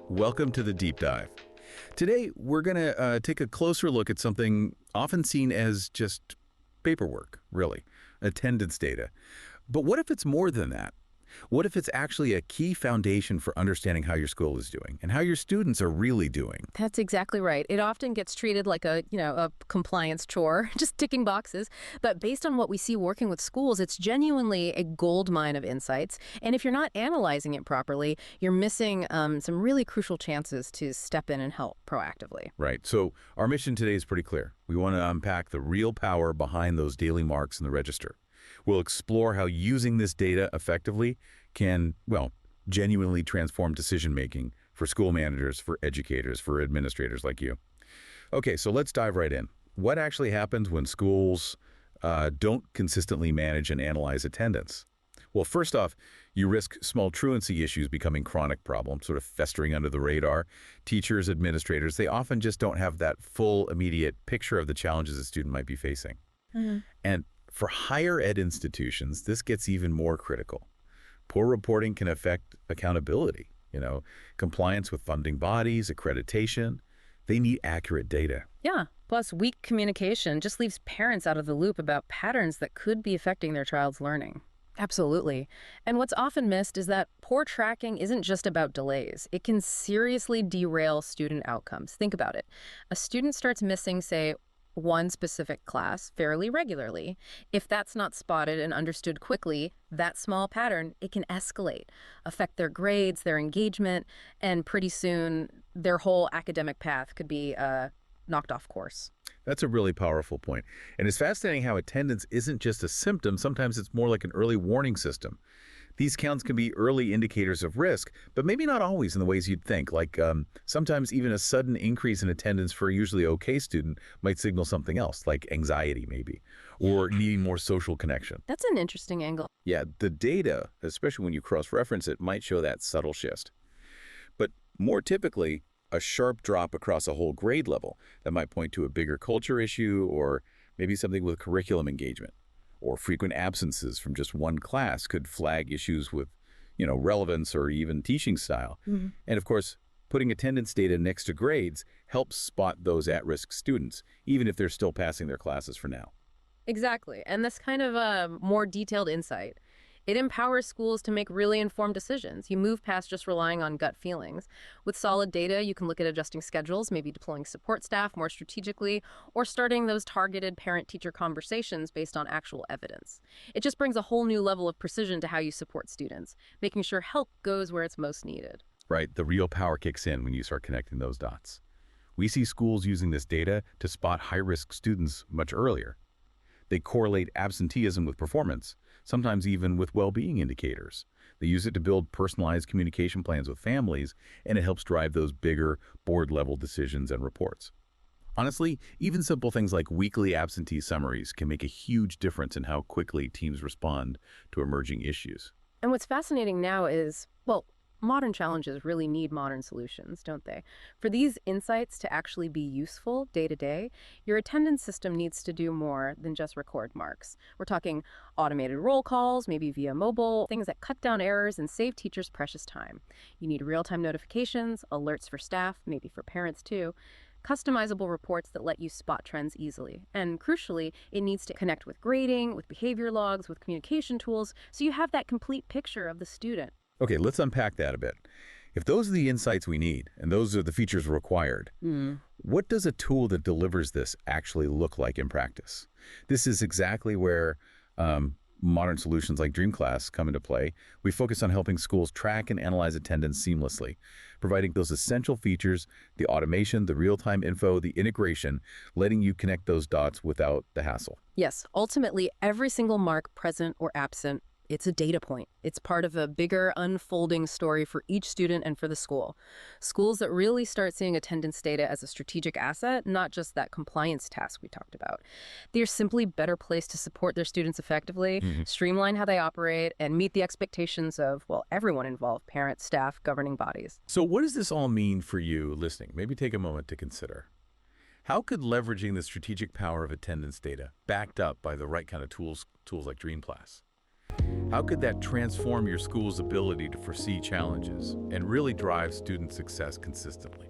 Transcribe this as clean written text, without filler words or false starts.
Welcome to the Deep Dive. Today, we're going to take a closer look at something often seen as just paperwork, really, attendance data. But what if it's more than that? What if it's actually a key foundation for understanding how your school is doing and how your students are really doing? That's exactly right. It often gets treated like a compliance chore, just ticking boxes. But based on what we see working with schools, it's genuinely a gold mine of insights. And if you're not analyzing it properly, you're missing some really crucial chances to step in and help proactively. Right. So our mission today is pretty clear. We want to unpack the real power behind those daily marks in the register. We'll explore how using this data effectively can, well, genuinely transform decision-making for school managers, for educators, for administrators like you. Okay, so let's dive right in. What actually happens when schools don't consistently manage and analyze attendance? Well, first off, you risk small truancy issues becoming chronic problems, sort of festering under the radar. Teachers, administrators, they often just don't have that full, immediate picture of the challenges a student might be facing. And for higher ed institutions, this gets even more critical. Poor reporting can affect accountability, compliance with funding bodies, accreditation. They need accurate data. Yeah. Plus, weak communication just leaves parents out of the loop about patterns that could be affecting their child's learning. Absolutely. And what's often missed is that poor tracking isn't just about delays. It can seriously derail student outcomes. Think about it. A student starts missing, say, one specific class fairly regularly. If that's not spotted and understood quickly, that small pattern, it can escalate, affect their grades, their engagement, and pretty soon their whole academic path could be knocked off course. That's a really powerful point. And it's fascinating how attendance isn't just a symptom. Sometimes it's more like an early warning system. These counts can be early indicators of risk, but maybe not always in the ways you'd think. Like sometimes even a sudden increase in attendance for a usually okay student might signal something else, like anxiety maybe, or needing more social connection. That's an interesting angle. Yeah, the data, especially when you cross-reference it, might show that subtle shift. But more typically, a sharp drop across a whole grade level that might point to a bigger culture issue or maybe something with curriculum engagement. Or frequent absences from just one class could flag issues with, relevance or even teaching style. And of course, putting attendance data next to grades helps spot those at-risk students, even if they're still passing their classes for now. Exactly. And this kind of more detailed insight, it empowers schools to make really informed decisions. You move past just relying on gut feelings. With solid data, you can look at adjusting schedules, maybe deploying support staff more strategically, or starting those targeted parent-teacher conversations based on actual evidence. It just brings a whole new level of precision to how you support students, making sure help goes where it's most needed. Right, the real power kicks in when you start connecting those dots. We see schools using this data to spot high-risk students much earlier. They correlate absenteeism with performance, sometimes even with well-being indicators. They use it to build personalized communication plans with families, and it helps drive those bigger board-level decisions and reports. Honestly, even simple things like weekly absentee summaries can make a huge difference in how quickly teams respond to emerging issues. And what's fascinating now is, modern challenges really need modern solutions, don't they? For these insights to actually be useful day to day, your attendance system needs to do more than just record marks. We're talking automated roll calls, maybe via mobile, things that cut down errors and save teachers precious time. You need real-time notifications, alerts for staff, maybe for parents too, customizable reports that let you spot trends easily. And crucially, it needs to connect with grading, with behavior logs, with communication tools, so you have that complete picture of the student. Okay, let's unpack that a bit. If those are the insights we need, and those are the features required, what does a tool that delivers this actually look like in practice? This is exactly where modern solutions like DreamClass come into play. We focus on helping schools track and analyze attendance seamlessly, providing those essential features, the automation, the real-time info, the integration, letting you connect those dots without the hassle. Yes, ultimately, every single mark, present or absent, it's a data point. It's part of a bigger unfolding story for each student and for the school. Schools that really start seeing attendance data as a strategic asset, not just that compliance task we talked about. They're simply better placed to support their students effectively, streamline how they operate, and meet the expectations of, everyone involved, parents, staff, governing bodies. So what does this all mean for you listening? Maybe take a moment to consider. How could leveraging the strategic power of attendance data, backed up by the right kind of tools like DreamClass, How could that transform your school's ability to foresee challenges and really drive student success consistently?